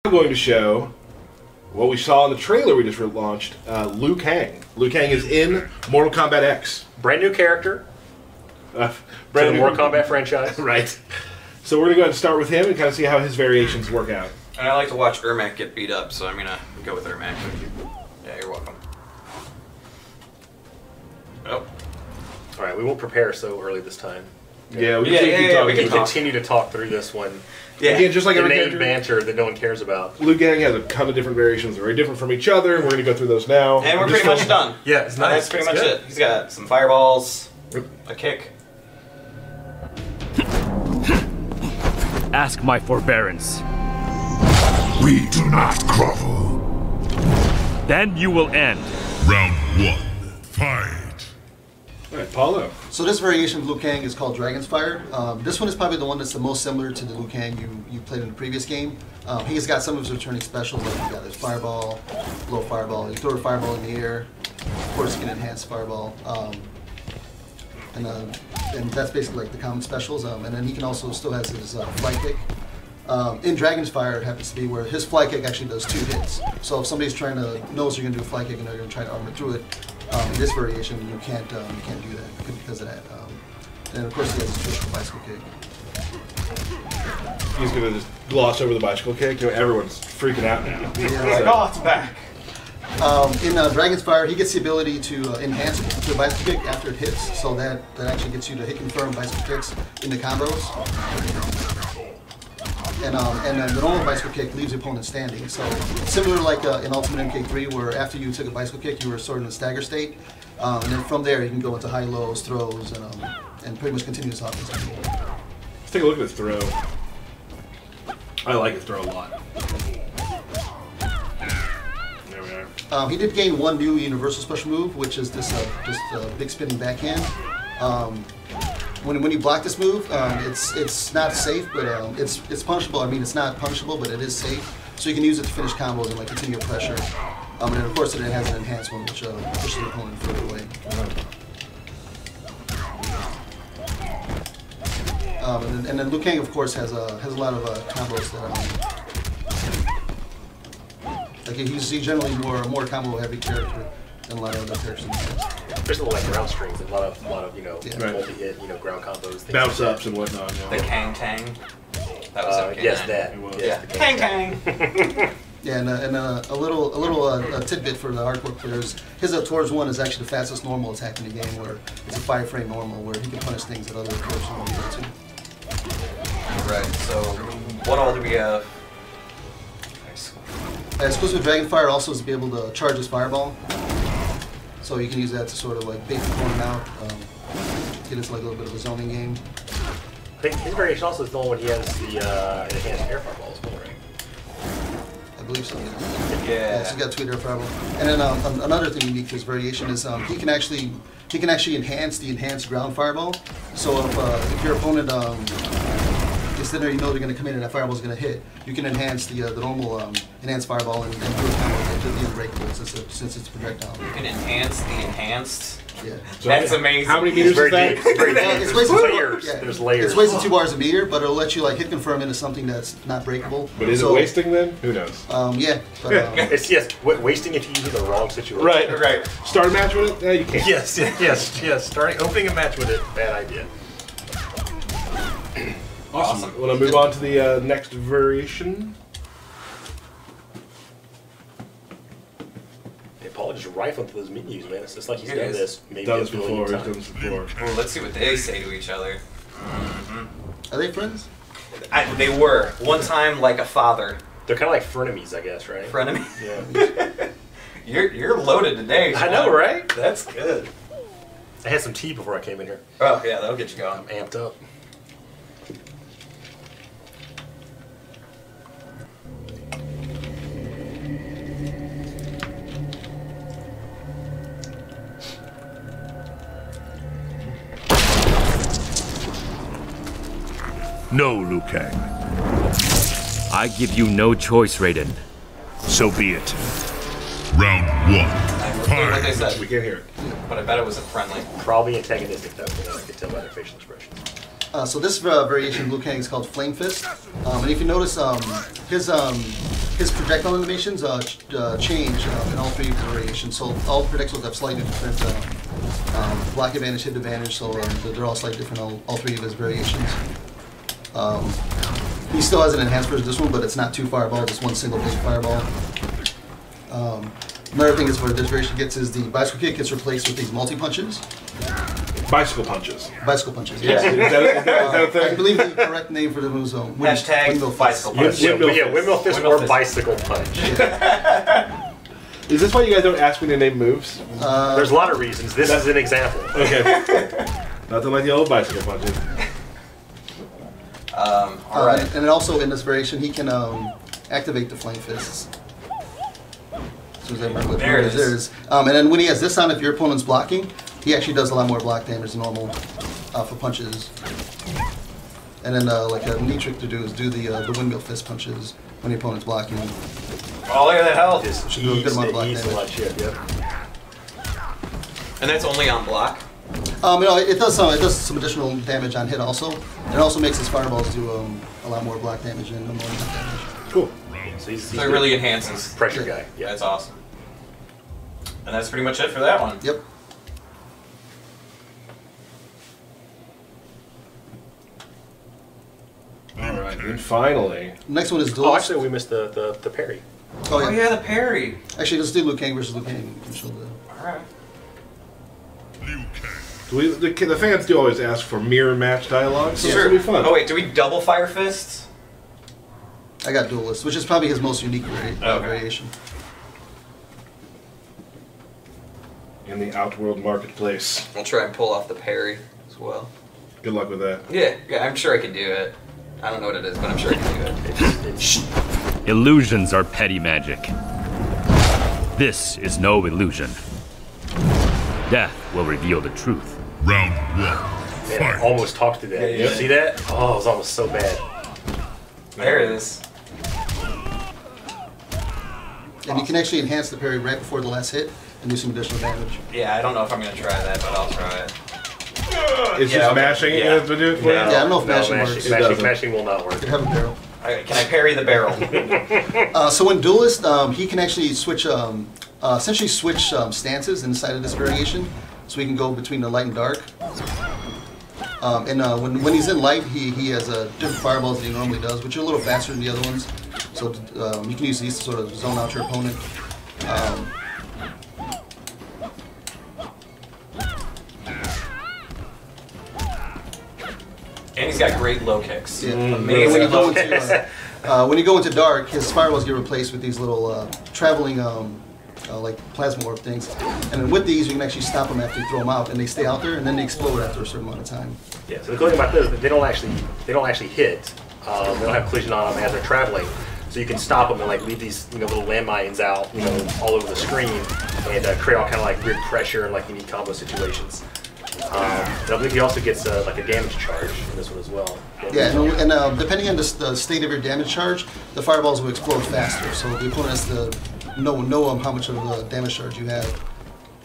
I'm going to show what we saw in the trailer we just launched, Liu Kang. Liu Kang is in Mortal Kombat X. Brand new character. Brand new Mortal Kombat franchise. Right. So we're going to go ahead and start with him and kind of see how his variations work out. And I like to watch Ermac get beat up, so I'm going to go with Ermac. Yeah, you're welcome. Oh. Alright, we won't prepare so early this time. Yeah, we can continue to talk through this one. Yeah, again, just like every character, banter that no one cares about. Liu Kang has a ton of different variations. They're very different from each other. We're going to go through those now. And we're pretty much done. Yeah, it's nice. That's pretty much it. He's got some fireballs, a kick. Ask my forbearance. We do not grovel. Then you will end. Round 1. Fight. Alright, Paulo. So this variation of Liu Kang is called Dragon's Fire. This one is probably the one that's the most similar to the Liu Kang you played in the previous game. He's got some of his returning specials, like you got his fireball, low fireball. You throw a fireball in the air. Of course, you can enhance fireball. And that's basically like the common specials. And then he can also still has his fly kick. In Dragon's Fire, it happens to be where his fly kick actually does 2 hits. So if somebody's trying to knows you're going to do a fly kick and they're going to try to armor through it, in this variation you can't do that because of that. And of course he has his traditional bicycle kick. He's going to just gloss over the bicycle kick. You know, everyone's freaking out now. Yeah, like, oh, it's back. In Dragon's Fire, he gets the ability to enhance it to a bicycle kick after it hits, so that actually gets you to hit confirm bicycle kicks in the combos. And the normal bicycle kick leaves the opponent standing. So similar like in Ultimate MK3, where after you took a bicycle kick, you were sort of in a stagger state, and then from there you can go into high lows, throws, and pretty much continuous offense. Let's take a look at his throw. I like his throw a lot. There we are. He did gain one new universal special move, which is this big spinning backhand. When you block this move, it's not safe, but it's punishable. I mean, it's not punishable, but it is safe. So you can use it to finish combos and like continue pressure. And then of course it has an enhanced one, which pushes the opponent further away. And then Liu Kang, of course, has a lot of combos that like he's generally more combo heavy character than a lot of other characters. There's a lot of ground strings and a lot of multi-hit, ground combos, bounce ups and whatnot. You know. The Kang. That was yes, that. Yeah. The Kang. Yeah, and a little tidbit for the hardcore players. His towards one is actually the fastest normal attack in the game, where it's a 5-frame normal, where he can punish things that other players won't be able to. Right. So, what all do we have? Exclusive Dragon Fire also is to be able to charge his fireball. So you can use that to sort of like bait the opponent out, get us like a little bit of a zoning game. I think his variation also is the one when he has the enhanced air fireball as well, right? I believe so. Yeah. So you got 2 air fireball. And then another thing unique to his variation is he can actually enhance the enhanced ground fireball. So if your opponent is there, you know they're going to come in and that fireball is going to hit. You can enhance the normal enhanced fireball and do it kind of the unbreakable since it's projectile. You can enhance the enhanced. Yeah. So that's amazing. How many meters is that? It's layers. There's layers. It's wasting 2 bars a meter, but it'll let you like hit confirm into something that's not breakable. But is it wasting then? Who knows? Yeah. But, it's wasting if you use it in the wrong situation. Right. Start a match with it? Yeah, you can't. Yes. Opening a match with it, bad idea. Awesome. Want to move on to the next variation? Hey, Paul just rifling through those menus, man. It's just like he's done this maybe done a this before. billion He's done times. this before. Well, let's see what they say to each other. Are they friends? They were. One time, like a father. They're kind of like frenemies, I guess, right? Frenemy? Yeah. You're loaded today, Sean. I know, right? That's good. I had some tea before I came in here. Oh, yeah, that'll get you going. I'm amped up. No, Liu Kang. I give you no choice, Raiden. So be it. Round 1. Like I Fight. said, We can't hear it. but I bet it wasn't friendly. Probably antagonistic, though, I could tell by their facial expressions. So this variation of Liu Kang is called Flame Fist. And if you notice, his his projectile animations change in all three variations. So all the projectiles have slightly different block advantage, hit advantage. So they're all slightly different. All three of his variations. He still has an enhanced version of this one, but it's not two fireballs. It's one single big fireball. Another thing is where this variation gets is the bicycle kick gets replaced with these multi punches. Bicycle punches. Bicycle punches. Yeah. Yes. Is that a thing? I believe the correct name for the move zone. Hashtag bicycle punch. Windmill fist or bicycle punch. Is this why you guys don't ask me to name moves? There's a lot of reasons. This is an example. Okay. Nothing like the old bicycle punches. All right. And then also in this variation, he can activate the flame fists. As soon as I remember what There it it is. And then when he has this on, if your opponent's blocking, he actually does a lot more block damage than normal for punches. And then like a neat trick to do is do the windmill fist punches when your opponent's blocking. Oh, look at that health. Just Should do a good amount of block ease a damage. lot of shit, yep. And that's only on block? It does some additional damage on hit also. It also makes his fireballs do a lot more block damage and more hit damage. Cool. So he's So it really enhances. pressure guy. Yeah, that's awesome. And that's pretty much it for that one. Yep. All right, and finally, Next one is Oh, Duelist. actually, we missed the parry. Oh, Oh yeah, the parry. Actually, let's do Liu Kang versus Liu Kang. You can show the... Alright. Liu Kang. the fans do always ask for mirror match dialogue, so Sure. it'll be fun. Oh wait, do we double fire fists? I got Duelist, which is probably his most unique Okay. variation. In the Outworld marketplace. I'll try and pull off the parry as well. Good luck with that. Yeah, I'm sure I can do it. I don't know what it is, but I'm sure I can do it. Illusions are petty magic. This is no illusion. Death will reveal the truth. Round one. Man, I Fight. almost talked to that. Yeah, Did yeah. you see that? Oh, it was almost so bad. There it is. And you can actually enhance the parry right before the last hit and do some additional damage. Yeah, I don't know if I'm gonna try that, but I'll try it. It's Yeah, just okay. mashing Yeah. it to do it for you? Yeah, I don't know if mashing works. It doesn't. Mashing will not work. You have a barrel. Can I parry the barrel? So in Duelist, he can actually switch, essentially switch stances inside of this variation. So he can go between the light and dark. When he's in light, he has different fireballs than he normally does, which are a little faster than the other ones. So you can use these to sort of zone out your opponent. And he's got great low kicks. Yeah. Amazing When you, go low kicks. into, when you go into dark, his fireballs get replaced with these little traveling like plasma orb things. And then with these, you can actually stop them after you throw them out, and they stay out there, and then they explode after a certain amount of time. Yeah. So the cool thing about this is that they don't actually hit. They don't have collision on them as they're traveling. So you can stop them and like leave these little landmines out all over the screen and create all kind of like weird pressure and like unique combo situations. And I believe he also gets like a damage charge in this one as well. Yeah, and depending on the state of your damage charge, the fireballs will explode faster. So the opponent has to know how much of a damage charge you have.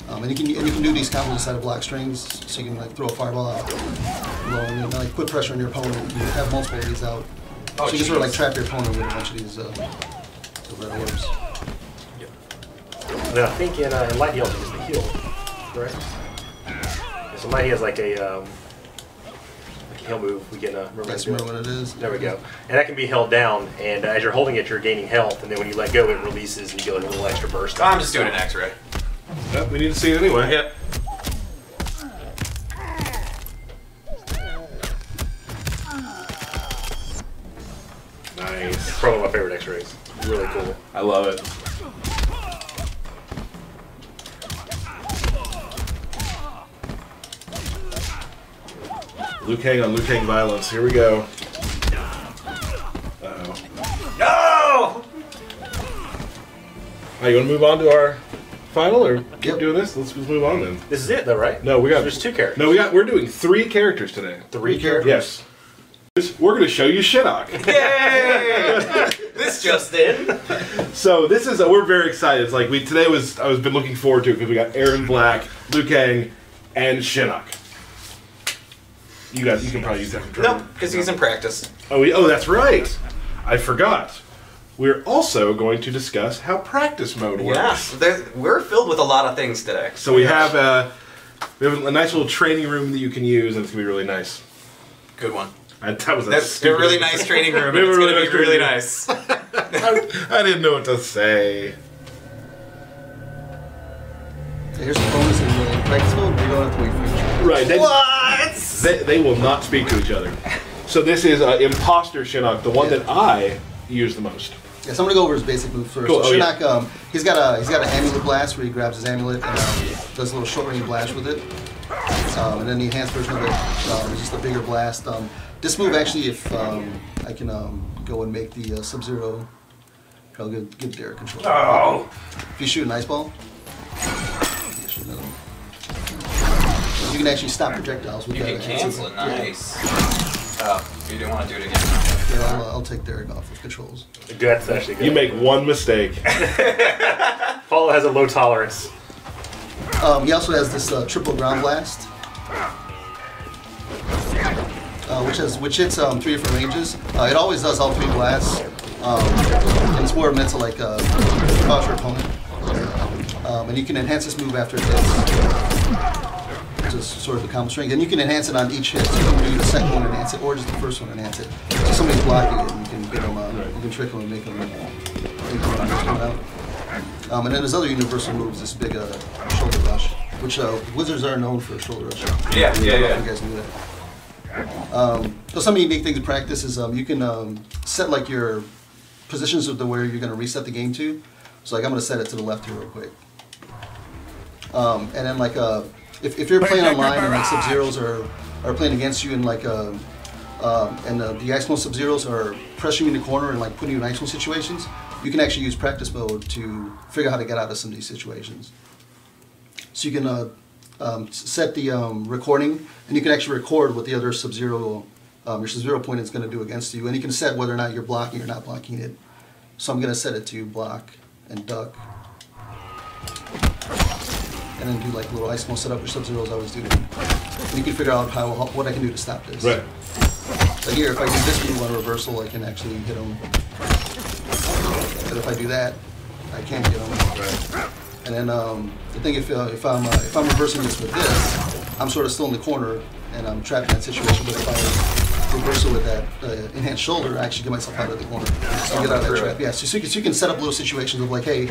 And you can do these combos inside of block strings, so you can like throw a fireball out, and like put pressure on your opponent. You have multiple of these out, Oh, so you can sort of like jeez. trap your opponent with a bunch of these red orbs. And then I think in light he also gets the heal, correct? So light he has like a heal move. We can remember That's how to do what it is. There we go. And that can be held down, and as you're holding it, you're gaining health, and then when you let go, it releases, and you get like a little extra burst. I'm just doing an X-ray. Yep, we need to see it anyway. Yep. Nice. Probably one of my favorite X-rays. Really cool. I love it. Liu Kang on Liu Kang violence. Here we go. Uh-oh. No! Alright, you want to move on to our final, or keep Yep. doing this? Let's move on then. This is it, though, right? No, we got There's two characters. No, we're doing 3 characters today. Three characters. Yes. We're going to show you Shinnok. Yay! This just in. So this is we're very excited. It's like I was been looking forward to it because we got Erron Black, Liu Kang, and Shinnok. You can probably use that controller. Nope, because he's in practice. Oh, that's right. I forgot. we're also going to discuss how practice mode works. Yeah, we're filled with a lot of things today. So we have a nice little training room that you can use, and it's going to be really nice. Good one. That's a really nice training room. It's going to be really nice. I didn't know what to say. Here's the bonus in practice mode. We don't have to wait for each other. Right. What? They will not speak to each other. So this is Imposter Shinnok, the one that I use the most. Yeah, so I'm gonna go over his basic move first. Cool. So Shinnok, he's got an amulet blast where he grabs his amulet and does a little short range blast with it. And then the enhanced version of it is just a bigger blast. This move actually, if I can go and make the Sub-Zero, I'll give Derek control. Oh. If you shoot an ice ball, you can actually stop projectiles with You that. can cancel it. Nice. You didn't want to do it again. Yeah, I'll take Derek off of controls. That's actually good. You make one mistake. Paulo has a low tolerance. He also has this triple ground blast, which hits 3 different ranges. It always does all 3 blasts, and it's more meant to like cause your opponent. And you can enhance this move after it hits. Just sort of a combo string, and you can enhance it on each hit. So you can do the second one enhance it, or just the first one enhance it. So somebody's blocking it, and you can get them, you can trick them and make them out. And then there's other universal moves. This big shoulder rush, which wizards are known for shoulder rush. Yeah. You guys knew that. So some unique things in practice is you can set like your positions of where you're going to reset the game to. So like I'm going to set it to the left here real quick. And then like if you're playing online and like Sub-Zeros are playing against you and like and the Ice Mode Sub-Zeros are pressing you in the corner and like putting you in Ice Mode situations, you can actually use practice mode to figure out how to get out of some of these situations. So you can set the recording, and you can actually record what the other Sub-Zero, your Sub-Zero point is going to do against you, and you can set whether or not you're blocking or not blocking it. So I'm going to set it to block and duck. And then do like a little ice mode setup, which Sub-Zeros always do. And you can figure out what I can do to stop this. Right. So here, if I do this move on reversal, I can actually hit him. But if I do that, I can't get him. Right. And then the thing, if I'm reversing this with this, I'm sort of still in the corner and I'm trapped in that situation. But if I reverse it with that enhanced shoulder, I actually get myself out of the corner. So get out of that trap. Yeah. So you can set up little situations of like, hey,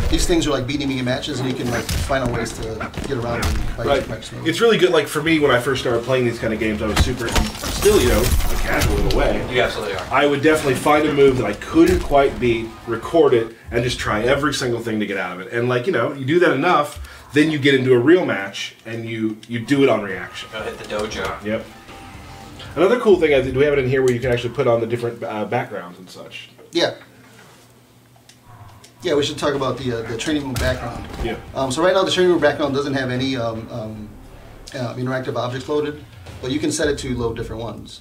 these things are like beating me in matches, and you can like find out ways to get around them by using practice mode. It's really good. Like for me, when I first started playing these kind of games, I was still, a casual in a way. You absolutely are. I would definitely find a move that I couldn't quite beat, record it, and just try every single thing to get out of it. And like, you do that enough, then you get into a real match, and you do it on reaction. Go hit the dojo. Yep. Another cool thing, do we have it in here where you can actually put on the different backgrounds and such? Yeah. Yeah, we should talk about the training room background. Yeah. So right now the training room background doesn't have any interactive objects loaded, but you can set it to load different ones.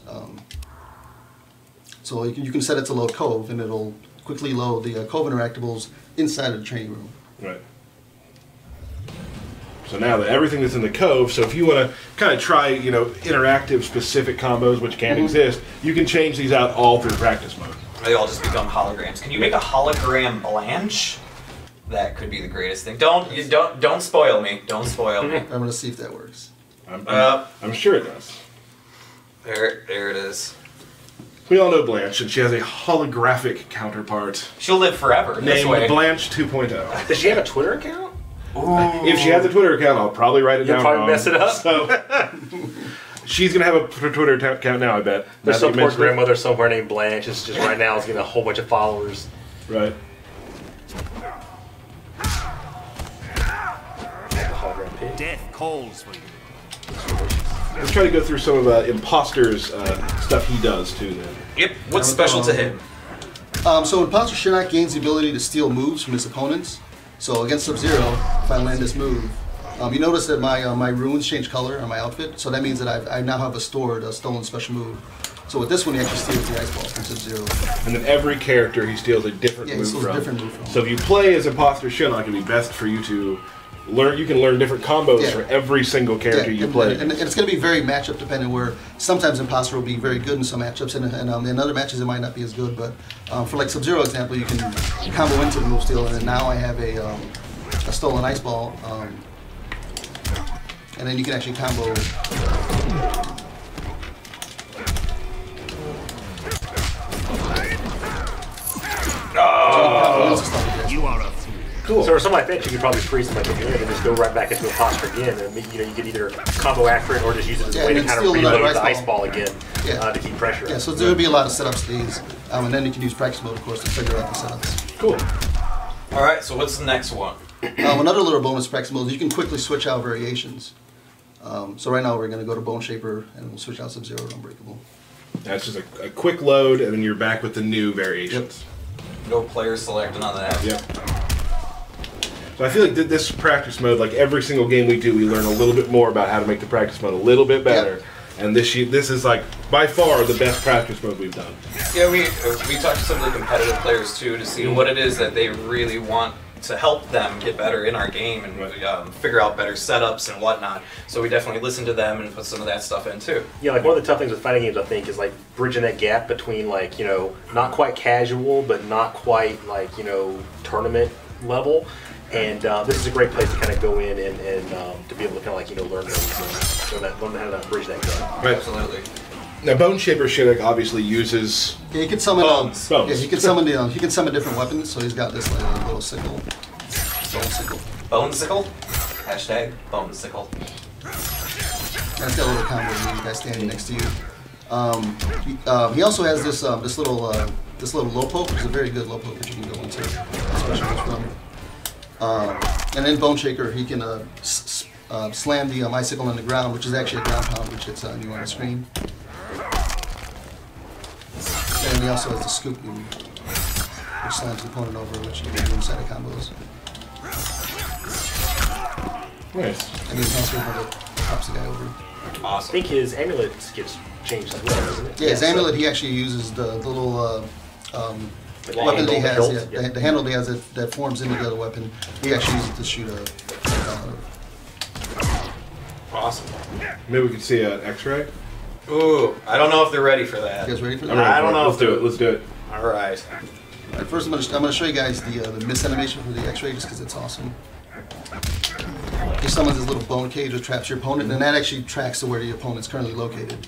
So you can set it to load Cove, and it'll quickly load the Cove interactables inside of the training room. Right. So now that everything that's in the Cove, so if you want to kind of try, interactive specific combos which can't exist, you can change these out all through practice mode. They all just become holograms. Can you make a hologram Blanche? That could be the greatest thing. Don't spoil me. Don't spoil me. I'm gonna see if that works. I'm sure it does. There it is. We all know Blanche, and she has a holographic counterpart She'll live forever this way. named Blanche 2.0. Does she have a Twitter account? If she has a Twitter account, I'll probably write it You'll down probably wrong. mess it up. So, she's going to have a Twitter account now, I bet. There's some poor mentioned it. grandmother somewhere named Blanche. It's just right now is getting a whole bunch of followers. Right. Death calls for you. Let's try to go through some of Imposter's stuff he does, too, then. Yep. What's special to him? So Imposter Shinnok gains the ability to steal moves from his opponents. So against Sub-Zero, if I land this move, you notice that my runes change color on my outfit, so that means that I now have a stored stolen special move. So with this one, he actually steals the ice ball from Sub-Zero. And then every character he steals a different Yeah, move he steals from. a different move from. So if you play as Imposter Shinnok, it'd be best for you to You can learn different combos for every single character you play. And it's going to be very matchup dependent. Where sometimes Imposter will be very good in some matchups, and in other matches it might not be as good. But for like Sub-Zero example, you can combo into the move steal, and then now I have a stolen ice ball, and then you can actually combo. You are a fool. Cool. So or something like that, you could probably freeze them like in and just go right back into a posture again, and you could either combo after it or just use it as a way to kind of reload the ice ball again to keep pressure. Yeah, so there would be a lot of setup stays, and then you can use practice mode, of course, to figure out the setups. Cool. All right, so what's the next one? Another little bonus practice mode is you can quickly switch out variations. So right now we're going to go to Bone Shaper and we'll switch out Sub-Zero to Unbreakable. That's just a quick load, and then you're back with the new variations. No player selecting on that. Yep. So I feel like this practice mode, like every single game we do, we learn a little bit more about how to make the practice mode a little bit better. Yep. And this is like by far the best practice mode we've done. Yeah, we talked to some of the competitive players too to see what it is that they really want to help them get better in our game and figure out better setups and whatnot. So we definitely listen to them and put some of that stuff in too. Yeah, like one of the tough things with fighting games, I think, is like bridging that gap between like, you know, not quite casual, but not quite like, you know, tournament level. And this is a great place to kind of go in and to be able to kind of like, you know, learn those, learn how to bridge that gap. Right. Absolutely. Now, Bone Shaper Shinnok obviously uses you can summon bones. Yeah, he can summon he can summon different weapons. So he's got this like little sickle, bone sickle. Bone sickle. Hashtag bone sickle. That's got a little combo with you guys standing next to you. He also has this this little low poke, which is a very good low poke that you can go into, especially from. And in Bone Shaker, he can slam the icicle on the ground, which is actually a ground pound, which hits you on the screen. And he also has the scoop move, which slams the opponent over, which you can do inside of combos. Nice. And he also pops the guy over. Awesome. I think his amulet gets changed as well, doesn't it? Yeah, his amulet, he actually uses the little weapon that he has, the handle he has that forms into the other weapon. He actually uses it to shoot a. Awesome. Maybe we could see an X-ray. Ooh, I don't know if they're ready for that. You guys ready for that? I don't know. Let's do it. Let's do it. All right. First, I'm gonna show you guys the miss animation for the X-ray just because it's awesome. He summons this little bone cage which traps your opponent, and that actually tracks to where the opponent's currently located.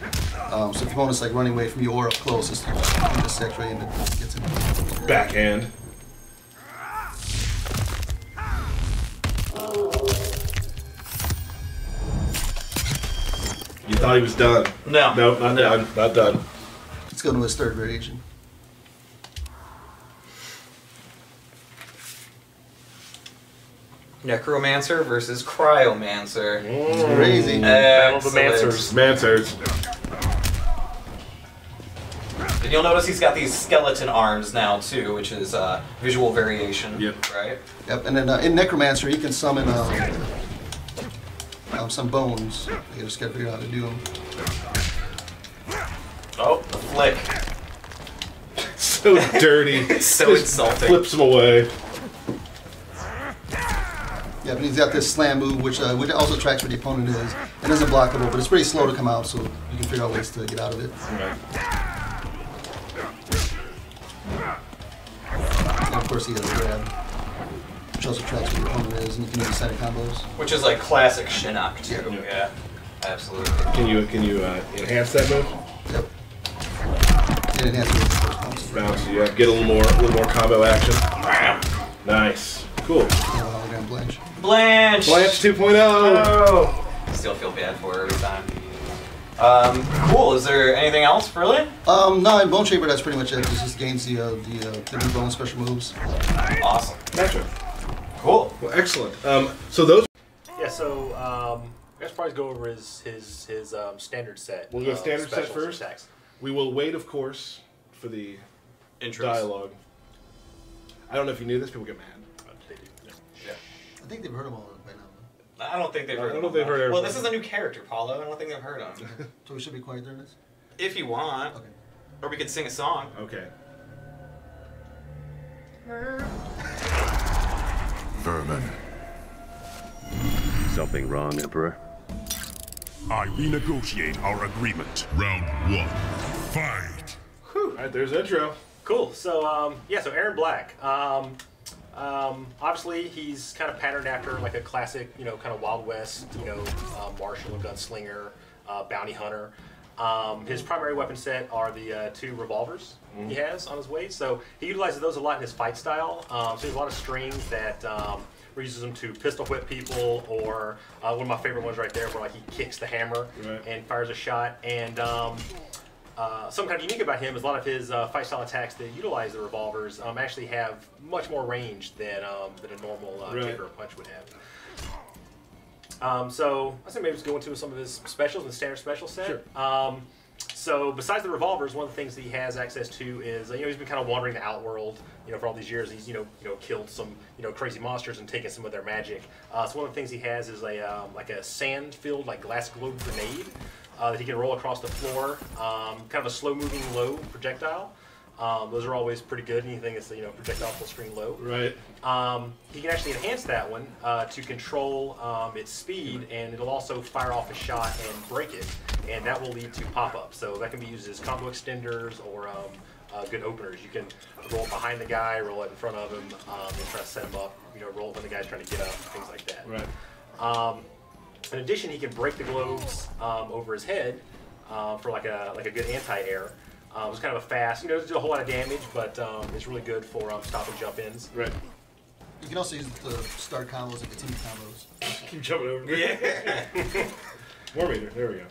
So if the opponent's like running away from you or up close, it's this X-ray and it gets him. Backhand. You thought he was done? No. Nope, not done. Not done. Let's go to his third variation. Necromancer versus Cryomancer. Crazy. Battle of the Mancers. Mancers. And you'll notice he's got these skeleton arms now too, which is visual variation. Yep. Right? Yep, and then in Necromancer, he can summon some bones. You just gotta figure out how to do them. Oh, the flick. So dirty. So Just insulting. Flips him away. Yeah, but he's got this slam move, which also tracks where the opponent is. It isn't blockable, but it's pretty slow to come out, so you can figure out ways to get out of it. Right. And of course, he has a grab, which also tracks where the opponent is, and you can use side combos. Which is like classic Shinnok too. Yeah. Absolutely. Can you enhance that move? Yep. And it has to be the first bounce. Bounce. Yeah. Get a little more combo action. Nice. Cool. Hologram Blanche. Blanche. Blanche 2.0. Oh. Still feel bad for her every time. Cool. Is there anything else, really? No, in Bone Shaper, that's pretty much it. It just gains the new bone special moves. Awesome. Gotcha. Cool. Well, excellent. So those. Yeah, so let's probably go over his standard set. We'll go standard set specials first. attacks. We will wait, of course, for the Intros. dialogue. I don't know if you knew this. People get mad. Yeah. I think they've heard them all by now. I don't think they've heard. I don't him. know if they've heard Well, everybody. this is a new character, Paulo. I don't think they've heard him. So we should be quiet during this? If you want, Okay. or we could sing a song. Okay. Vermin. Something wrong, Emperor? I renegotiate our agreement. Round 1. Fight! Alright, there's the intro. Cool. So yeah, so Erron Black. Obviously, he's kind of patterned after like a classic, kind of Wild West, martial, gunslinger, bounty hunter. His primary weapon set are the 2 revolvers he has on his waist. So he utilizes those a lot in his fight style. So he has a lot of strings that uses them to pistol whip people, or one of my favorite ones right there, where like he kicks the hammer and fires a shot. And something kind of unique about him is a lot of his fight style attacks that utilize the revolvers actually have much more range than a normal kick or a punch would have. So I think maybe just go into some of his specials in the standard special set. Sure. So besides the revolvers, one of the things that he has access to is he's been kind of wandering the outworld. For all these years, he's killed some crazy monsters and taken some of their magic. So one of the things he has is a like a sand-filled like glass globe grenade that he can roll across the floor. Kind of a slow-moving low projectile. Those are always pretty good. Anything that's projectile full screen low. Right. He can actually enhance that one to control its speed, and it'll also fire off a shot and break it, and that will lead to pop-ups. So that can be used as combo extenders or good openers. You can roll it behind the guy, roll it in front of him, and try to set him up. Roll it when the guy's trying to get up, things like that. Right. In addition, he can break the globes over his head for like a good anti-air. It's kind of a fast, it doesn't do a whole lot of damage, but it's really good for stop and jump ins. Right. You can also use the start combos and continue combos. Keep jumping over. Yeah. War meter. There we go.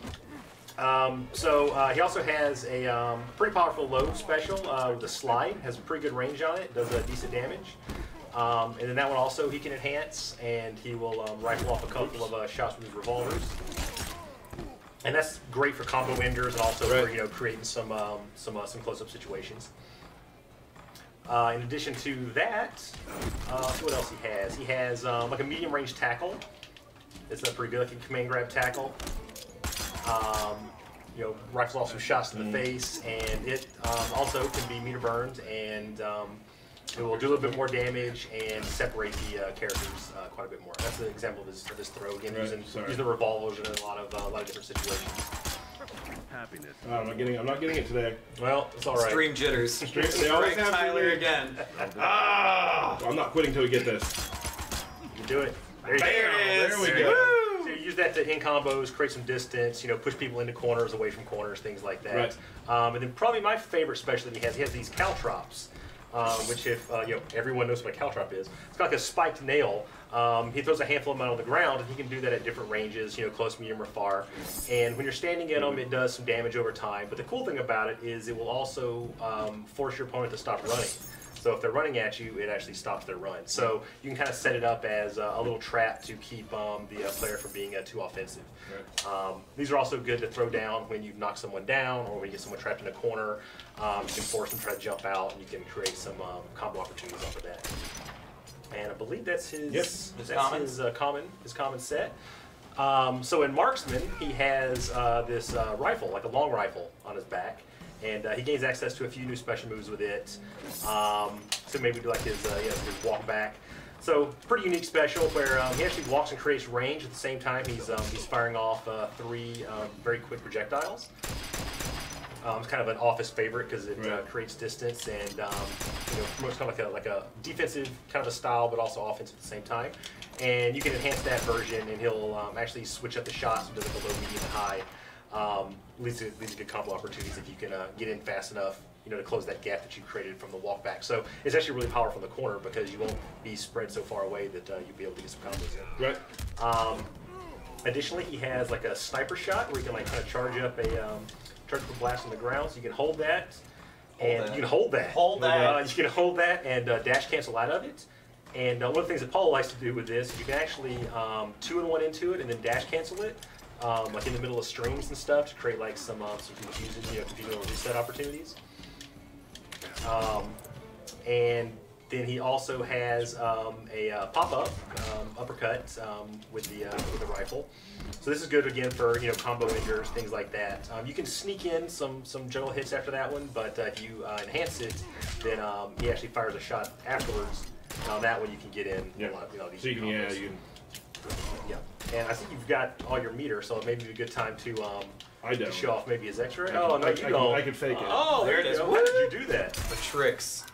So he also has a pretty powerful low special with a slide. Has a pretty good range on it. Does decent damage. And then that one also he can enhance, and he will rifle off a couple of shots with his revolvers. And that's great for combo enders and also for creating some close-up situations. In addition to that, what else he has? He has like a medium-range tackle. It's pretty good, like a command grab tackle. Rifles off some shots in the face, and it also can be meter burned, and it will do a little bit more damage and separate the characters quite a bit more. That's an example of this throw. Again, using the revolvers in a lot of different situations. Happiness. I'm not getting it today. Well, it's all right. Stream jitters. They always have Tyler to again. I'm not quitting till we get this. You can do it. There you go. There we go. So you use that to in combos, create some distance, push people into corners, away from corners, things like that. Right. And then probably my favorite special that he has these caltrops. Which, if everyone knows what a caltrop is, it's like a spiked nail. He throws a handful of them on the ground, and he can do that at different ranges, close, medium, or far. And when you're standing in them, it does some damage over time. But the cool thing about it is it will also force your opponent to stop running. So if they're running at you, it actually stops their run. So you can kind of set it up as a little trap to keep the player from being too offensive. Right. These are also good to throw down when you've knocked someone down or when you get someone trapped in a corner. You can force them to try to jump out, and you can create some combo opportunities off of that. And I believe that's his his common set. So in Marksman, he has this rifle, like a long rifle, on his back. And he gains access to a few new special moves with it. So maybe do like his walk back. So pretty unique special where he actually walks and creates range at the same time. He's firing off 3 very quick projectiles. It's kind of an office favorite because it creates distance and promotes kind of like a defensive kind of a style, but also offensive at the same time. And you can enhance that version, and he'll actually switch up the shots to like a low, medium, and high. Leads to good combo opportunities if you can get in fast enough, to close that gap that you created from the walk back. So it's actually really powerful in the corner because you won't be spread so far away that you'll be able to get some combos in. Right. Additionally, he has like a sniper shot where you can like kind of charge up a blast on the ground. So you can hold that, and you can hold that. You can hold that and dash cancel out of it. And one of the things that Paul likes to do with this is you can actually 2-in-1 into it and then dash cancel it. Like in the middle of streams and stuff to create like some confusion, confusion reset opportunities. And then he also has a pop-up uppercut with the rifle. So this is good again for combo enders, things like that. You can sneak in some general hits after that one, but if you enhance it, then he actually fires a shot afterwards. And on that one, you can get in a lot. So you can, Yeah. And I think you've got all your meter, so it may be a good time to I don't. show off maybe his X-ray. Oh, no, you don't. I can fake it. Oh, there it is. Why did you do that? The tricks.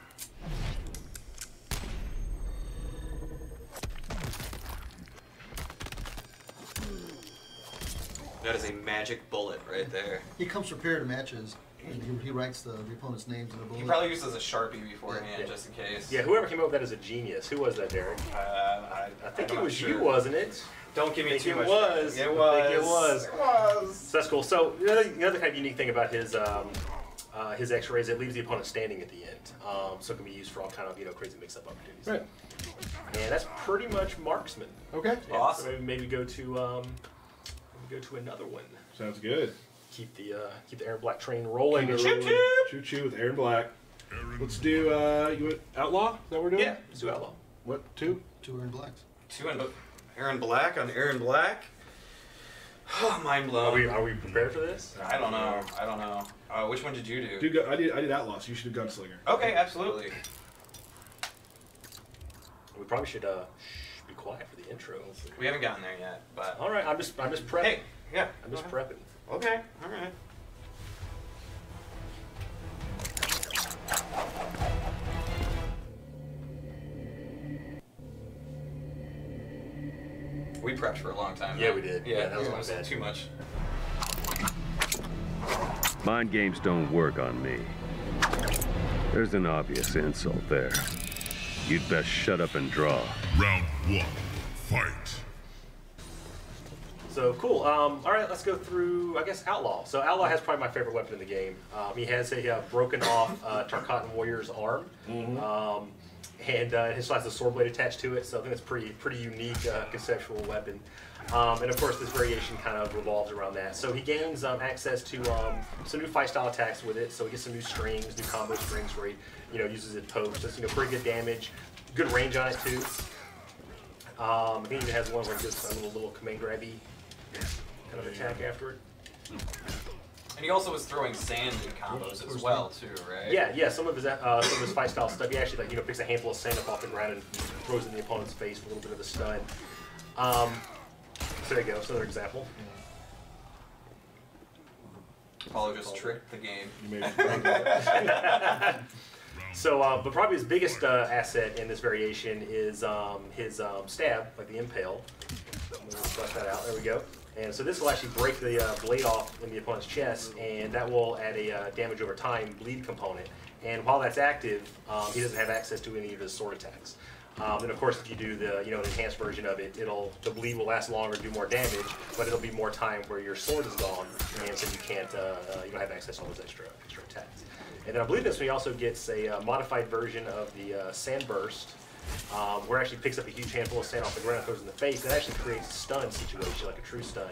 That is a magic bullet right there. He comes prepared to matches. And he writes the opponent's names in the bullet. He probably uses a Sharpie beforehand, just in case. Yeah, whoever came up with that is a genius. Who was that, Derek? I think it was you, wasn't it? Don't give me too much. It was. It was. I think it was. It was. So that's cool. So the other kind of unique thing about his X-rays, it leaves the opponent standing at the end, so it can be used for all kind of crazy mix-up opportunities. Right. And that's pretty much marksman. Okay. Yeah, Awesome. So maybe go to another one. Sounds good. Keep the Erron Black train rolling. Choo choo with Erron Black. Let's do you want Outlaw? Is that what we're doing? Yeah. Let's do Outlaw. What? 2? 2 Erron Blacks. 2 and Erron Black on Erron Black. Mind blown. Are we prepared for this? I don't know. Which one did you do? I did Outlaw, so you should do Gunslinger. Okay, absolutely. We probably should be quiet for the intro. We haven't gotten there yet, but All right, I'm just prepping. hey, yeah, I'm just prepping. Okay, all right. We prepped for a long time. Yeah, though. we did. Yeah, Yeah, that was my almost bad. too much. Mind games don't work on me. There's an obvious insult there. You'd best shut up and draw. Round 1. Fight. So cool. All right, let's go through, I guess, Outlaw. So Outlaw has probably my favorite weapon in the game. He has a broken off Tarkatan warrior's arm, and it still has a sword blade attached to it. So I think it's pretty unique conceptual weapon. And of course, this variation kind of revolves around that. So he gains access to some new fight style attacks with it. So he gets some new strings, new combo strings where he uses it post. It's pretty good damage, good range on it too. I think it even has one where it does a little command grabby kind of attack after it. And he also was throwing sand in combos as well, too, right? Yeah. Some of his fight style stuff. He actually picks a handful of sand up off the ground and throws it in the opponent's face for a little bit of a stun. So there you go. That's another example. Apollo just tricked the game. So, but probably his biggest asset in this variation is his stab, like the impale. Let's flesh that out. There we go. And so this will actually break the blade off in the opponent's chest, and that will add a damage over time bleed component. And while that's active, he doesn't have access to any of his sword attacks. And of course, if you do the an enhanced version of it, the bleed will last longer, do more damage, but it'll be more time where your sword is gone, and so you can't you don't have access to all those extra attacks. And then I believe this one he also gets a modified version of the Sand Burst, where it actually picks up a huge handful of sand off the ground and throws it in the face. That actually creates a stun situation, like a true stun,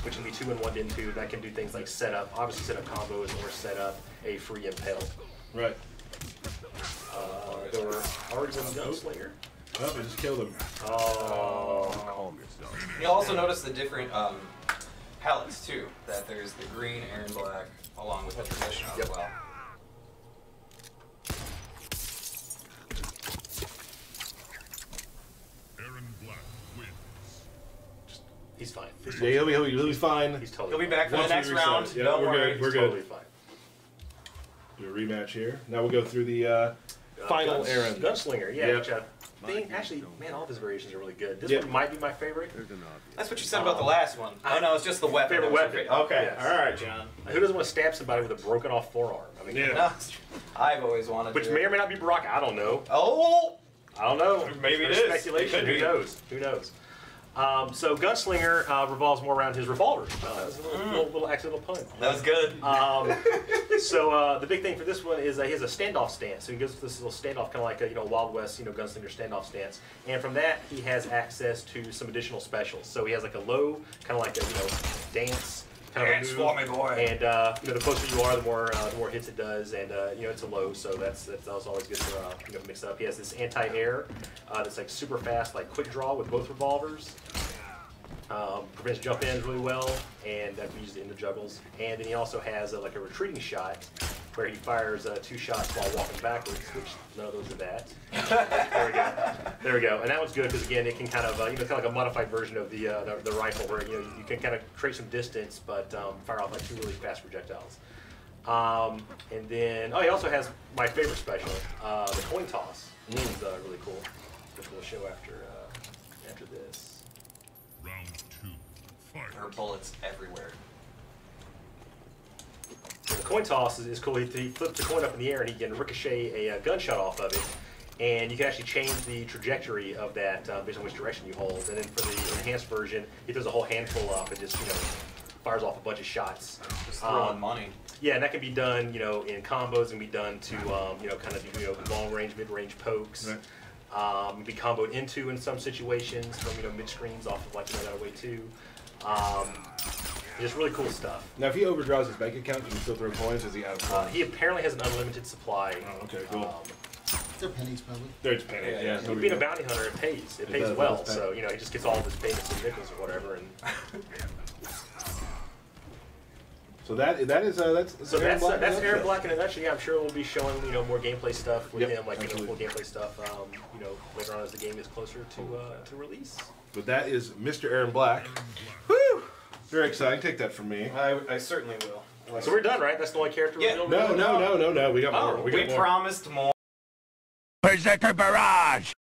which can be 2 and 1 into. That can do things like set up, obviously set up combos, or set up a free impale. Right. There were already been Gunslinger. Oh, I just killed him. Oh. Calm yourself. You'll also notice the different palettes, too. That there's the green, Erron Black, along with the traditional as well. Erron Black wins. He's fine. Yeah, he'll be fine. He's totally He'll be fine. back for the Once we next reset. round. Yeah, Don't we're worry. good. We're Totally good. fine. Do a rematch here. Now we'll go through the final Erron. Gunslinger, yeah. Yep. Which I think, actually, man, all of his variations are really good. This Yep. one might be my favorite. There's an obvious. That's what you said about the last one. Oh, no, it's just the weapon. Favorite That was your weapon. Okay, Yes. all right, John. Who doesn't want to stab somebody with a broken off forearm? I mean, Yeah. No, I've always wanted which to. may or may not be Brock. I don't know. Oh! I don't know. Maybe it There's is. speculation. It could Who be. knows? Who knows? So Gunslinger revolves more around his revolver. That's a little accidental pun. That was good. So the big thing for this one is he has a standoff stance. So he goes with this little standoff, kind of like a Wild West Gunslinger standoff stance. And from that, he has access to some additional specials. So he has like a low, kind of like a dance kind Dance of a move. for me, boy. And the closer you are, the more hits it does. And it's a low, so that's always good to mix up. He has this anti-air that's like super fast, like quick draw with both revolvers. Prevents jump ins really well, and that can be used in the juggles. And then he also has like a retreating shot where he fires 2 shots while walking backwards, which none of those are that. There we go. And that one's good because again, it can kind of kind of like a modified version of the rifle, where you can kind of create some distance, but fire off like 2 really fast projectiles. And then he also has my favorite special, the coin toss. Which is really cool, which we'll show after this. Round 2. Fight. There are bullets everywhere. The coin toss is cool. He flips the coin up in the air and he can ricochet a gunshot off of it. And you can actually change the trajectory of that based on which direction you hold. And then for the enhanced version, he throws a whole handful up and just fires off a bunch of shots. Just throwing money. Yeah, and that can be done in combos and be done to kind of do long range, mid range pokes. Right. Be comboed into in some situations from mid screens off of that way too. Just really cool stuff. Now, if he overdraws his bank account, can he still throw coins? Is he out of coins? He apparently has an unlimited supply. Oh, okay, cool. They're pennies, probably. They're just pennies. Yeah. Being a bounty hunter, it pays. It pays does, well. it does pay. So he just gets all of his payments and nickels or whatever. And So that's Erron Black in a nutshell. Yeah, I'm sure we'll be showing more gameplay stuff with him, like absolutely. full gameplay stuff. Later on as the game is closer to release. But that is Mr. Erron Black. Woo! Very exciting. Take that from me. I certainly will. So we're done, right? That's the only character reveal? No. We got more. We got more. promised more. Berserker Barrage!